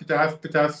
50-50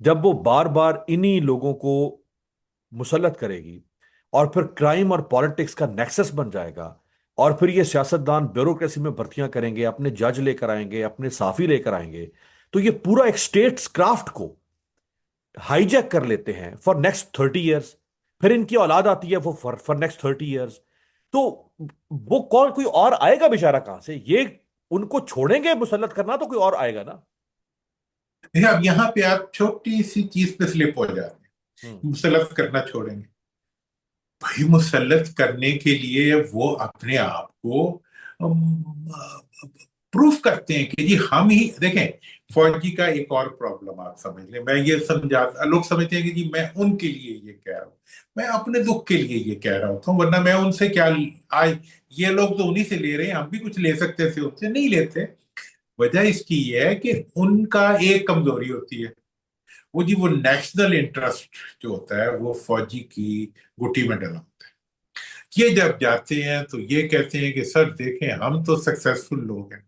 جب وہ بار بار انہی لوگوں کو مسلط کرے گی، اور پھر کرائم اور پالیٹکس کا نیکسس بن جائے گا، اور پھر یہ سیاستدان بیوروکریسی میں بھرتیاں کریں گے، اپنے جج لے کر آئیں گے، اپنے صافی لے کر آئیں گے، تو یہ پورا ایک اسٹیٹس کرافٹ کو ہائی جیک کر لیتے ہیں فار نیکسٹ 30 ایئرس. پھر ان کی اولاد آتی ہے وہ فار نیکسٹ 30 ایئرس. تو وہ کون، کوئی اور آئے گا بیچارہ کہاں سے؟ یہ ان کو چھوڑیں گے مسلط کرنا تو کوئی اور آئے گا نا. دیکھیں، اب یہاں پہ آپ چھوٹی سی چیز پہ سلپ ہو جاتے ہوں. ہیں، مسلط کرنا چھوڑیں گے. بھائی مسلط کرنے کے لیے وہ اپنے آپ کو پروف کرتے ہیں کہ جی ہم ہی دیکھیں. فوجی کا ایک اور پرابلم آپ سمجھ لیں، میں یہ سمجھا، لوگ سمجھتے ہیں کہ جی میں ان کے لیے یہ کہہ رہا ہوں، میں اپنے دکھ کے لیے یہ کہہ رہا ہوتا ہوں، ورنہ میں ان سے کیا آج یہ لوگ تو انہی سے لے رہے ہیں، ہم بھی کچھ لے سکتے تھے، ان سے نہیں لیتے. وجہ اس کی یہ ہے کہ ان کا ایک کمزوری ہوتی ہے، وہ نیشنل انٹرسٹ جو ہوتا ہے وہ فوجی کی گٹی میں ڈلا ہوتا ہے. یہ جب جاتے ہیں تو یہ کہتے ہیں کہ سر دیکھیں ہم تو سکسیسفل لوگ ہیں،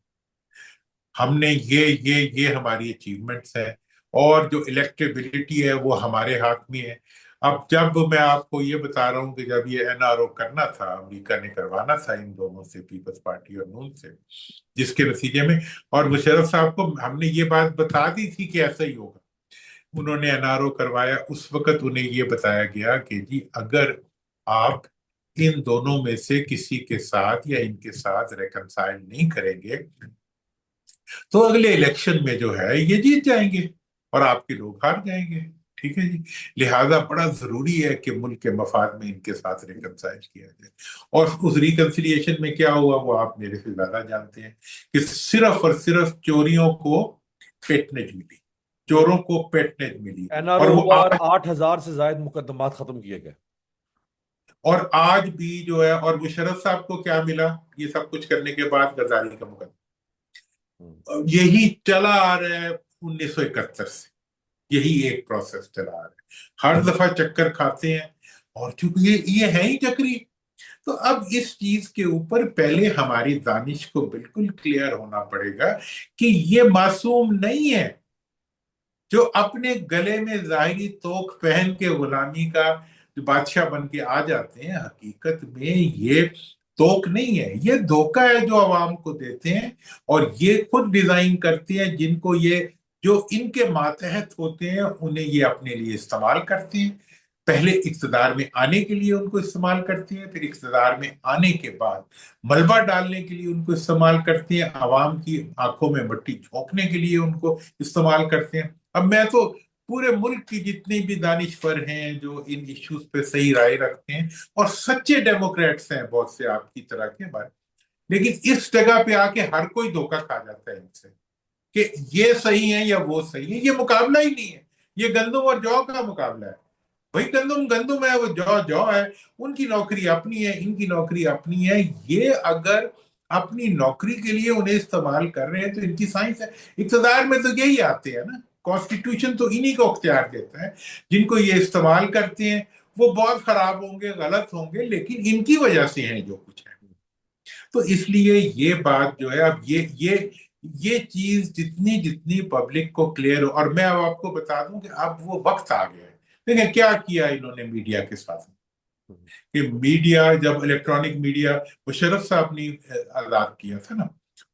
ہم نے یہ ہماری اچیومنٹس ہیں، اور جو الیکٹیبلٹی ہے وہ ہمارے ہاتھ میں ہے. اب جب میں آپ کو یہ بتا رہا ہوں کہ جب یہ این آر او کرنا تھا، امریکہ نے کروانا تھا ان دونوں سے، پیپلز پارٹی اور نون سے، جس کے نتیجے میں، اور مشرف صاحب کو ہم نے یہ بات بتا دی تھی کہ ایسا ہی ہوگا، انہوں نے این آر او کروایا. اس وقت انہیں یہ بتایا گیا کہ جی اگر آپ ان دونوں میں سے کسی کے ساتھ یا ان کے ساتھ ریکنسائل نہیں کریں گے تو اگلے الیکشن میں جو ہے یہ جیت جائیں گے اور آپ کے لوگ ہار جائیں گے. ٹھیک ہے جی، لہذا بڑا ضروری ہے کہ ملک کے مفاد میں ان کے ساتھ ریکنسائل کیا جائے. اور اس ریکنسیلیشن میں کیا ہوا وہ آپ میرے سے زیادہ جانتے ہیں، کہ صرف اور صرف چوریوں کو پیٹنج ملی، چوروں کو پیٹنج ملی. این آر اور او وہ ہوا اور آج 8,000 سے زائد مقدمات ختم کیے گئے. اور آج بھی جو ہے، اور مشرف صاحب کو کیا ملا یہ سب کچھ کرنے کے بعد؟ غزالی کا مقدمہ. ہوں. یہی چلا آ رہا ہے 1971 سے، یہی ایک پروسیس چلا آ رہا ہے، ہر دفعہ چکر کھاتے ہیں. اور چونکہ یہ ہے ہی چکری، تو اب اس چیز کے اوپر پہلے ہماری دانش کو بالکل کلیئر ہونا پڑے گا کہ یہ معصوم نہیں ہے. جو اپنے گلے میں ظاہری توق پہن کے غلامی کا جو بادشاہ بن کے آ جاتے ہیں، حقیقت میں یہ توق نہیں ہے، یہ دھوکہ ہے جو عوام کو دیتے ہیں. اور یہ خود ڈیزائن کرتے ہیں، جن کو یہ جو ان کے ماتحت ہوتے ہیں انہیں یہ اپنے لیے استعمال کرتے ہیں. پہلے اقتدار میں آنے کے لیے ان کو استعمال کرتے ہیں، پھر اقتدار میں آنے کے بعد ملبہ ڈالنے کے لیے ان کو استعمال کرتے ہیں، عوام کی آنکھوں میں مٹی جھونکنے کے لیے ان کو استعمال کرتے ہیں. اب میں تو پورے ملک کی جتنی بھی دانشور ہیں جو ان ایشوز پہ صحیح رائے رکھتے ہیں اور سچے ڈیموکریٹس ہیں بہت سے آپ کی طرح کے بارے، لیکن اس جگہ پہ آ کے ہر کوئی دھوکہ کھا جاتا ہے ان سے کہ یہ صحیح ہے یا وہ صحیح ہے. یہ مقابلہ ہی نہیں ہے، یہ گندم اور جو کا مقابلہ ہے. وہی گندم گندم ہے، وہ جو جو ہے، ان کی نوکری اپنی ہے، ان کی نوکری اپنی ہے. یہ اگر اپنی نوکری کے لیے انہیں استعمال کر رہے ہیں تو ان کی سائنس ہے. اقتدار میں تو یہی آتے ہیں نا، کانسٹیٹیوشن تو انہی کو اختیار دیتا ہے. جن کو یہ استعمال کرتے ہیں وہ بہت خراب ہوں گے، غلط ہوں گے، لیکن ان کی وجہ سے ہیں جو کچھ ہے. تو اس لیے یہ بات جو ہے، اب یہ چیز جتنی جتنی پبلک کو کلیئر ہو. اور میں اب آپ کو بتا دوں کہ اب وہ وقت آ گیا ہے. دیکھیں کیا کیا انہوں نے میڈیا کے ساتھ، کہ میڈیا جب الیکٹرانک میڈیا مشرف صاحب نے آزاد کیا تھا نا،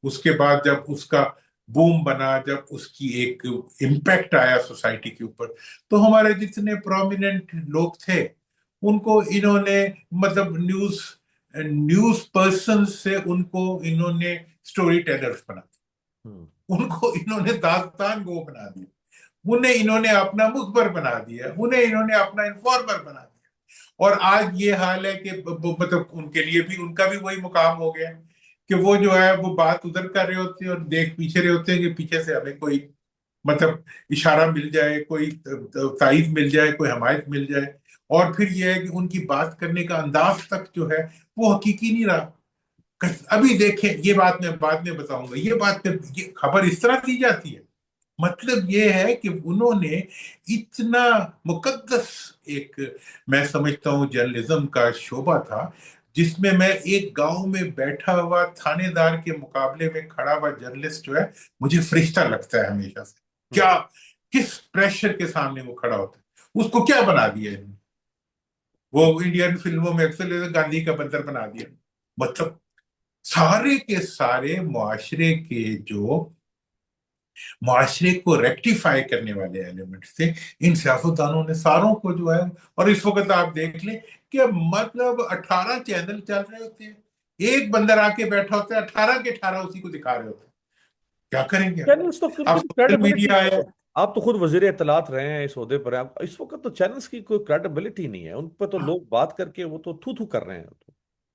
اس کے بعد جب اس کا بوم بنا، جب اس کی ایک امپیکٹ آیا سوسائٹی کے اوپر، تو ہمارے جتنے پرومیننٹ لوگ تھے ان کو انہوں نے مطلب نیوز پرسن سے ان کو انہوں نے سٹوری ٹیلرز بنا دیا، ہوں. ان کو انہوں نے داستان گو بنا دیا، انہوں نے اپنا مخبر بنا دیا، انہوں نے اپنا انفارمر بنا دیا. اور آج یہ حال ہے کہ مطلب ان کے لیے بھی ان کا بھی وہی مقام ہو گیا کہ وہ جو ہے وہ بات ادھر کر رہے ہوتے ہیں اور دیکھ پیچھے رہے ہوتے ہیں کہ پیچھے سے ہمیں کوئی مطلب اشارہ مل جائے، کوئی تائید مل جائے، کوئی حمایت مل جائے. اور پھر یہ ہے کہ ان کی بات کرنے کا انداز تک جو ہے وہ حقیقی نہیں رہا. ابھی دیکھیں، یہ بات میں بعد میں بتاؤں گا، یہ خبر اس طرح دی جاتی ہے. مطلب یہ ہے کہ انہوں نے اتنا مقدس ایک، میں سمجھتا ہوں جرنلزم کا شعبہ تھا، جس میں ایک گاؤں میں بیٹھا ہوا تھانے دار کے مقابلے میں کھڑا ہوا جرنلسٹ جو ہے مجھے فرشتہ لگتا ہے ہمیشہ سے. ہوں. کیا کس پریشر کے سامنے وہ کھڑا ہوتا ہے، اس کو کیا بنا دیا انہوں نے؟ وہ انڈین فلموں میں اکثر گاندھی کا بندر بنا دیا. مطلب سارے کے سارے معاشرے کو ریکٹیفائی کرنے والے ایلیمنٹس تھے ان سیاستدانوں نے ساروں کو جو ہے. اور اس وقت آپ دیکھ لیں کہ مطلب 18 چینل چل رہے ہوتے ہیں، ایک بندر آ کے بیٹھا ہوتا ہے، 18 کے 18 اسی کو دکھا رہے ہوتے ہیں. کیا کریں گے چینلز تو ان اب کی سوشل کریڈیبلٹی میڈیا نہیں ہے. ہے. آپ تو خود وزیر اطلاعات رہے ہیں، اس عہدے پر ہیں آپ. اس وقت تو چینلز کی کوئی کریڈیبلٹی نہیں ہے ان پہ، تو لوگ بات کر کے وہ تو تھو تھو کر رہے ہیں.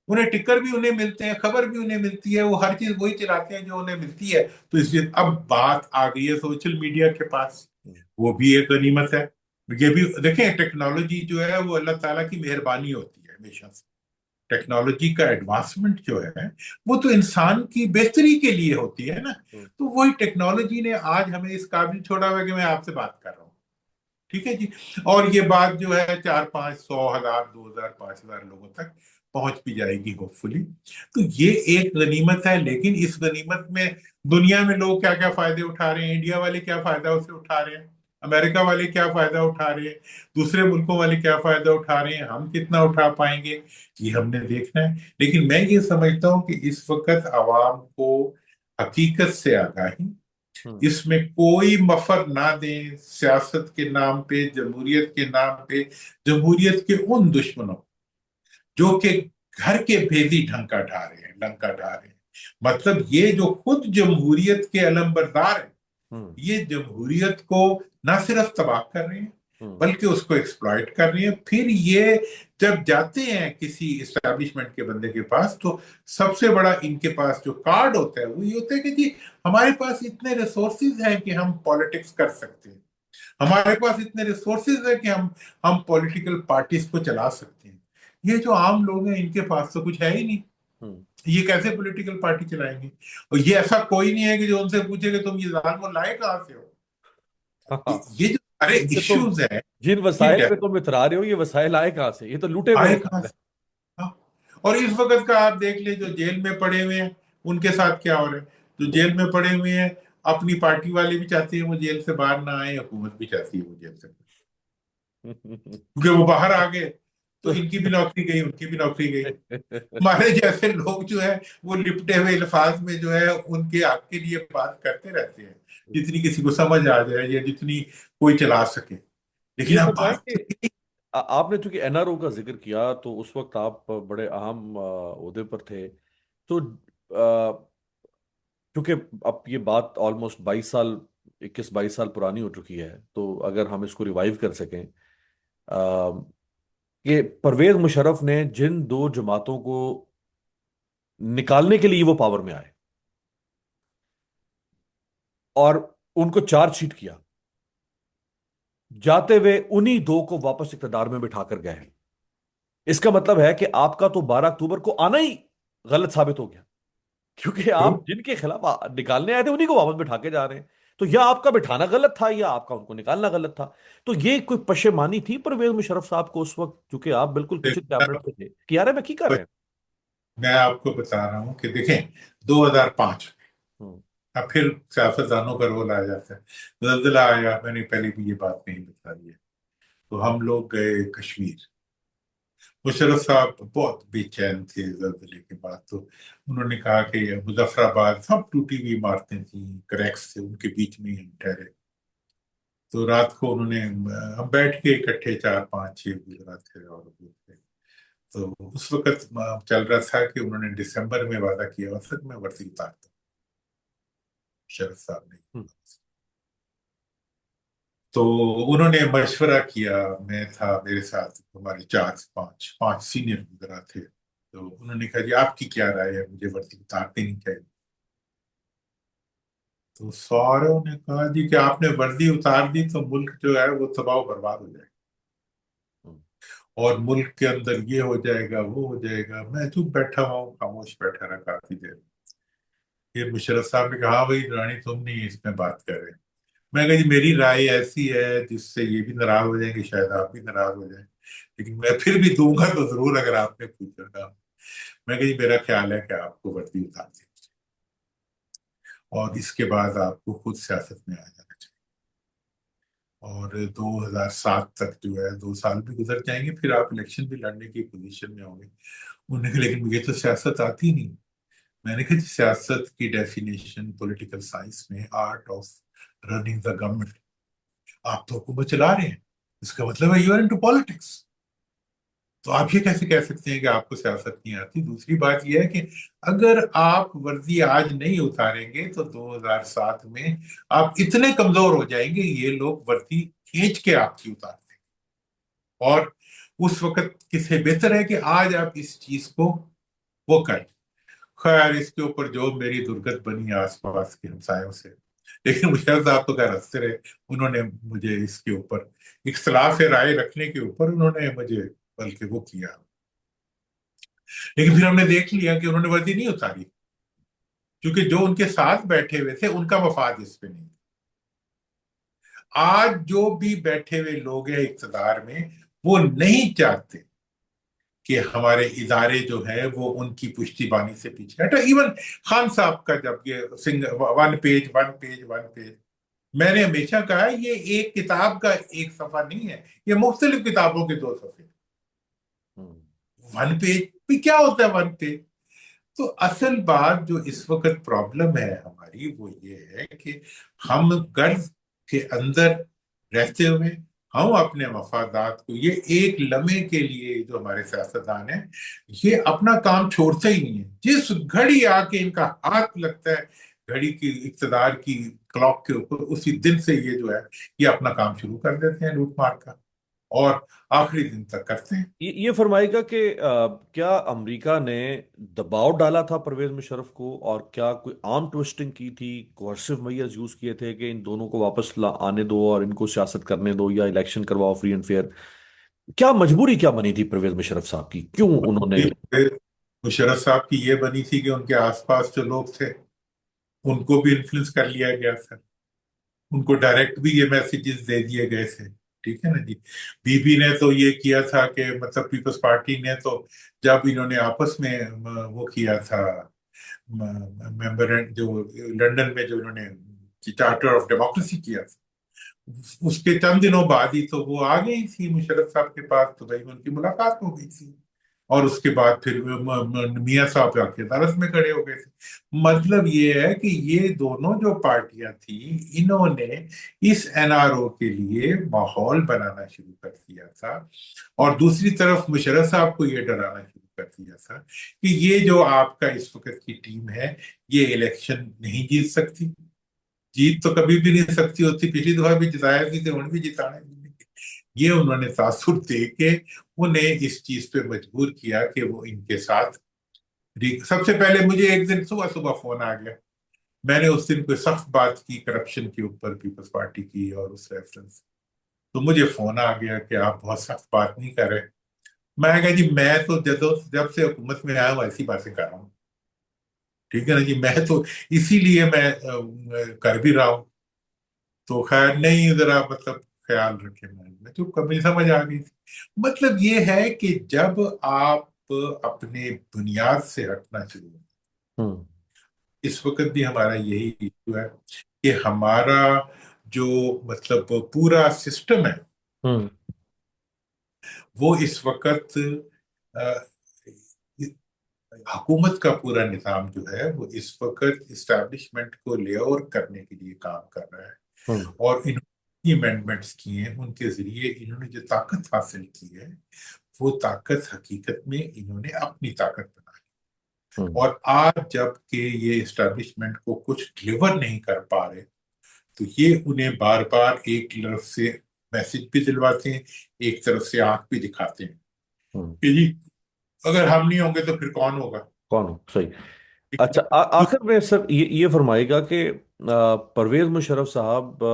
انہیں ٹکر بھی انہیں ملتے ہیں، خبر بھی انہیں ملتی ہے، وہ ہر چیز وہی چلاتے ہیں جو انہیں ملتی ہے. تو اس لیے اب بات آ گئی ہے سوشل میڈیا کے پاس، وہ بھی ایک غنیمت ہے. یہ بھی دیکھیں، ٹیکنالوجی جو ہے وہ اللہ تعالیٰ کی مہربانی ہوتی ہے ہمیشہ سے. ٹیکنالوجی کا ایڈوانسمنٹ جو ہے وہ تو انسان کی بہتری کے لیے ہوتی ہے نا. تو وہی ٹیکنالوجی نے آج ہمیں اس قابل چھوڑا ہوا ہے کہ میں آپ سے بات کر رہا ہوں. ٹھیک ہے جی. اور یہ بات جو ہے 400 500 1000 2000 5000 لوگوں تک پہنچ بھی جائے گی ہوپ فلی. تو یہ ایک غنیمت ہے. لیکن اس غنیمت میں دنیا میں لوگ کیا کیا فائدے اٹھا رہے ہیں، انڈیا والے کیا فائدہ اسے اٹھا رہے ہیں، امریکہ والے کیا فائدہ اٹھا رہے ہیں، دوسرے ملکوں والے کیا فائدہ اٹھا رہے ہیں، ہم کتنا اٹھا پائیں گے، یہ ہم نے دیکھنا ہے. لیکن میں یہ سمجھتا ہوں کہ اس وقت عوام کو حقیقت سے آگاہی، ہوں اس میں کوئی مفر نہ دیں سیاست کے نام پہ، جمہوریت کے نام پہ، جمہوریت کے ان دشمنوں جو کہ گھر کے بھیدی ڈھنکا ڈھا رہے ہیں، ڈنکا ڈھا رہے ہیں. مطلب یہ جو خود جمہوریت کے علم بردار ہیں، ہوں یہ جمہوریت کو نہ صرف تباہ کر رہے ہیں ہوں بلکہ اس کو ایکسپلائٹ کر رہی ہیں. پھر یہ جب جاتے ہیں کسی اسٹیبلشمنٹ کے بندے کے پاس، تو سب سے بڑا ان کے پاس جو کارڈ ہوتا ہے وہ یہ ہوتا ہے کہ جی ہمارے پاس اتنے ریسورسز ہیں کہ ہم پالیٹکس کر سکتے ہیں، ہمارے پاس اتنے ریسورسز ہیں کہ ہم پولیٹیکل پارٹیز کو چلا سکتے ہیں. یہ جو عام لوگ ہیں ان کے پاس تو کچھ ہے ہی نہیں، ہوں یہ کیسے پولیٹیکل پارٹی چلائیں گے؟ اور یہ ایسا کوئی نہیں ہے کہ جو ان سے پوچھے کہ تم یہ ظالم کو لائے کہاں سے ہو. ہاں یہ ہاں. یہ جو سارے ان سے تم ایشوز ہیں جن یہ وسائل پہ تم اترا رہے ہو، یہ وسائل آئے کہاں سے؟ یہ تو لوٹے ہوئے آئے کہاں وسائل ہیں. سے؟ ہاں. اور اس وقت کا آپ دیکھ لیں جو جیل میں پڑے ہوئے ہیں ان کے ساتھ کیا ہو رہا ہے. جو جیل میں پڑے ہوئے ہیں اپنی پارٹی والے بھی چاہتے ہیں وہ جیل سے باہر نہ آئے، حکومت بھی چاہتی ہے وہ جیل سے، کیونکہ وہ باہر آ گئے تو ان کی بھی نوکری گئی، ان کی بھی نوکری گئی. ہمارے جیسے لوگ جو ہے وہ لپٹے ہوئے الفاظ میں جو ہے ان کے حق کے لیے بات کرتے رہتے ہیں، جتنی کسی کو سمجھ آ جائے یا جتنی کوئی چلا سکے. لیکن یہ اب بتائیں بات کہ آپ نے چونکہ این آر او کا ذکر کیا، تو اس وقت آپ بڑے اہم عہدے پر تھے. تو کیونکہ اب یہ بات آلموسٹ 22 سال، 21 22 سال پرانی ہو چکی ہے، تو اگر ہم اس کو ریوائیو کر سکیں، آ، کہ پرویز مشرف نے جن دو جماعتوں کو نکالنے کے لیے وہ پاور میں آئے اور ان کو چارج شیٹ کیا، جاتے ہوئے انہی دو کو واپس اقتدار میں بٹھا کر گئے ہیں. اس کا مطلب ہے کہ آپ کا تو 12 اکتوبر کو آنا ہی غلط ثابت ہو گیا، کیونکہ تو آپ جن کے خلاف نکالنے آئے تھے انہی کو واپس بٹھا کے جا رہے ہیں. تو یا آپ کا بٹھانا غلط تھا یا آپ کا ان کو نکالنا غلط تھا. تو یہ کوئی پشیمانی تھی پرویز مشرف صاحب کو اس وقت، چونکہ آپ بالکل کچھ کیبنٹ میں تھے، کہ یار میں کی کر رہے ہیں؟ میں آپ کو بتا رہا ہوں کہ دیکھیں 2005 ہوں اب پھر سیاستدانوں کا رول آ جاتا ہے. زلزلہ آیا، میں نے پہلے بھی یہ بات نہیں بتا دی ہے. تو ہم لوگ گئے کشمیر. مشرف صاحب بہت بے چین تھے زلزلے کے بعد. تو انہوں نے کہا کہ مظفر آباد سب ٹوٹی ہوئی عمارتیں تھیں، کریکس تھے، ان کے بیچ میں ہی ہم ٹھہرے. تو رات کو انہوں نے ہم بیٹھ کے اکٹھے 4 5 6 گزرات تھے اور وہ تھے. تو اس وقت چل رہا تھا کہ انہوں نے دسمبر میں وعدہ کیا ہوا تھا کہ میں وردی اتارتا ہوں. شرف صاحب نے. ہوں تو انہوں نے مشورہ کیا، میں تھا، میرے ساتھ ہمارے 4 5 سینئر وزراء تھے. تو انہوں نے کہا جی آپ کی کیا رائے ہے، مجھے وردی اتار دینی چاہیے. تو ساروں نے کہا جی کہ آپ نے وردی اتار دی تو ملک جو ہے وہ تباہ و برباد ہو جائے گا، ہوں اور ملک کے اندر یہ ہو جائے گا وہ ہو جائے گا. میں چپ بیٹھا ہوں، خاموش بیٹھا رہا کافی دیر. پھر مشرف صاحب نے کہا ہاں بھائی رانی تم نہیں اس میں بات کر رہے. میں کہا جی میری رائے ایسی ہے جس سے یہ بھی ناراض ہو جائیں گے، شاید آپ بھی ناراض ہو جائیں، لیکن میں پھر بھی دوں گا تو ضرور اگر آپ نے پوچھا تھا. میں کہا جی میرا خیال ہے کہ آپ کو وردی اتار دیں اور اس کے بعد آپ کو خود سیاست میں آ جانا چاہیے. اور 2007 تک جو ہے 2 سال بھی گزر جائیں گے، پھر آپ الیکشن بھی لڑنے کی پوزیشن میں ہوں گے۔ انہوں نے کہا لیکن مجھے تو سیاست آتی نہیں۔ میں نے کہا جی، سیاست کی ڈیفینیشن پولیٹیکل سائنس میں art of running the government, آپ تو حکومت چلا رہے ہیں، اس کا مطلب ہے یو آر انٹو پالیٹکس۔ تو آپ یہ کیسے کہہ سکتے ہیں کہ آپ کو سیاست نہیں آتی؟ دوسری بات یہ ہے کہ اگر آپ ورزی آج نہیں اتاریں گے تو 2007 میں آپ اتنے کمزور ہو جائیں گے، یہ لوگ ورزی کھینچ کے آپ کی اتار دیں گے۔ اور اس وقت کسے بہتر ہے کہ آج آپ اس چیز کو وہ کریں۔ خیر، اس کے اوپر جو میری درگت بنی آس پاس کے ہمسایوں سے، لیکن مشرف صاحب تو خیر ہنستے رہے۔ انہوں نے مجھے اس کے اوپر اختلاف رائے رکھنے کے اوپر انہوں نے مجھے بلکہ وہ کیا، لیکن پھر ہم نے دیکھ لیا کہ انہوں نے وردی نہیں اتاری، کیونکہ جو ان کے ساتھ بیٹھے ہوئے تھے ان کا مفاد اس پہ نہیں تھا۔ آج جو بھی بیٹھے ہوئے لوگ ہیں اقتدار میں، وہ نہیں چاہتے کہ ہمارے ادارے جو ہے وہ ان کی پشتی بانی سے پیچھے ہٹے۔ ایون خان صاحب کا جب یہ one page one page one page, میں نے ہمیشہ کہا یہ ایک کتاب کا ایک صفحہ نہیں ہے، یہ مختلف کتابوں کے 2 صفحے۔ ہوں ون پیج بھی کیا ہوتا ہے ون پیج؟ تو اصل بات جو اس وقت پرابلم ہے ہماری وہ یہ ہے کہ ہم غرض کے اندر رہتے ہوئے ہم اپنے مفادات کو، یہ ایک لمحے کے لیے جو ہمارے سیاستدان ہیں یہ اپنا کام چھوڑتے ہی نہیں ہے۔ جس گھڑی آ کے ان کا ہاتھ لگتا ہے گھڑی کی اقتدار کی کلاک کے اوپر، اسی دن سے یہ جو ہے یہ اپنا کام شروع کر دیتے ہیں لوٹ مار کا، اور آخری دن تک کرتے ہیں۔ یہ فرمائے گا کہ کیا امریکہ نے دباؤ ڈالا تھا پرویز مشرف کو، اور کیا کوئی آرم ٹویسٹنگ کی تھی، کوئرسو میئرز یوز کیے تھے کہ ان دونوں کو واپس آنے دو اور ان کو سیاست کرنے دو یا الیکشن کرواؤ فری اینڈ فیئر؟ کیا مجبوری کیا بنی تھی پرویز مشرف صاحب کی، کیوں انہوں نے؟ مشرف صاحب کی یہ بنی تھی کہ ان کے آس پاس جو لوگ تھے ان کو بھی انفلوئنس کر لیا گیا تھا، ان کو ڈائریکٹ بھی یہ میسیجز دے دیے گئے تھے، ٹھیک ہے نا جی۔ بی بی نے تو یہ کیا تھا کہ مطلب پیپلز پارٹی نے تو جب انہوں نے آپس میں وہ کیا تھا ممبر جو لندن میں جو انہوں نے چارٹر آف ڈیموکریسی کیا تھا، اس کے چند دنوں بعد ہی تو وہ آ گئی تھی مشرف صاحب کے پاس، تو بھائی ان کی ملاقات ہو گئی تھی، اور اس کے بعد پھر میاں صاحب آ کے عدالت میں کھڑے ہو گئے تھے۔ مطلب یہ ہے کہ یہ دونوں جو پارٹیاں تھیں انہوں نے اس این آر او کے لیے ماحول بنانا شروع کر دیا تھا، اور دوسری طرف مشرف صاحب کو یہ ڈرانا شروع کر دیا تھا کہ یہ جو آپ کا اس وقت کی ٹیم ہے یہ الیکشن نہیں جیت سکتی، جیت تو کبھی بھی نہیں سکتی ہوتی، پچھلی دفعہ بھی جتایا بھی تھے انہوں بھی جتانے بھی نہیں۔ یہ انہوں نے تاثر دے کے انہیں اس چیز پہ مجبور کیا کہ وہ ان کے ساتھ سب سے پہلے مجھے ایک دن صبح صبح فون آ گیا، میں نے اس دن کوئی سخت بات کی کرپشن کے اوپر پیپلز پارٹی کی اور اس ریفرنس، تو مجھے فون آ گیا کہ آپ بہت سخت بات نہیں کر رہے۔ میں نے کہا جی میں تو جب سے حکومت میں آیا ہوں ایسی باتیں کر رہا ہوں، ٹھیک ہے نا جی، میں تو اسی لیے میں کر بھی رہا ہوں۔ تو خیر نہیں، ذرا مطلب خیال رکھے، میں چپ کر، مجھے سمجھ آ گئی تھی۔ مطلب یہ ہے کہ جب آپ اپنے بنیاد سے ہٹنا شروع ہو، ہوں اس وقت بھی ہمارا یہی ایشو ہے کہ ہمارا جو مطلب پورا سسٹم ہے ہوں وہ اس وقت آ، حکومت کا پورا نظام جو ہے وہ اس وقت اسٹیبلشمنٹ کو لے اور کرنے کے لیے کام کر رہا ہے، ہوں اور انہوں نے امینڈمنٹس کیے ہیں، ان کے ذریعے انہوں نے جو طاقت حاصل کی ہے وہ طاقت حقیقت میں انہوں نے اپنی طاقت بنائی، ہوں اور آج جب کہ یہ اسٹیبلشمنٹ کو کچھ ڈلیور نہیں کر پا رہے تو یہ انہیں بار بار ایک طرف سے میسج بھی دلواتے ہیں، ایک طرف سے آنکھ بھی دکھاتے ہیں ہوں کہ جی اگر ہم نہیں ہوں گے تو پھر کون ہوگا۔ کون ہو صحیح؟ اچھا، آخر میں سر یہ فرمائے گا کہ پرویز مشرف صاحب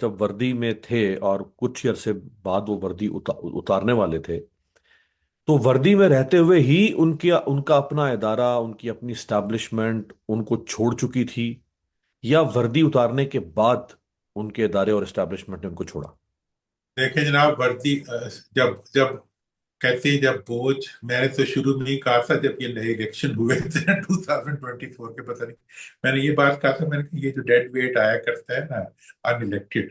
جب وردی میں تھے اور کچھ عرصے بعد وہ وردی اتارنے والے تھے، تو وردی میں رہتے ہوئے ہی ان کا اپنا ادارہ، ان کی اپنی اسٹیبلشمنٹ ان کو چھوڑ چکی تھی، یا وردی اتارنے کے بعد ان کے ادارے اور اسٹیبلشمنٹ نے ان کو چھوڑا؟ دیکھیں جناب، وردی جب جب کہتے ہیں جب بوجھ، میں نے تو شروع میں ہی کہا تھا جب یہ نئے الیکشن ہوئے تھے 2024 کے، پتہ نہیں میں نے یہ بات کہا تھا، میں نے کہا یہ جو ڈیڈ ویٹ آیا کرتا ہے نا ان الیکٹڈ،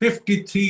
53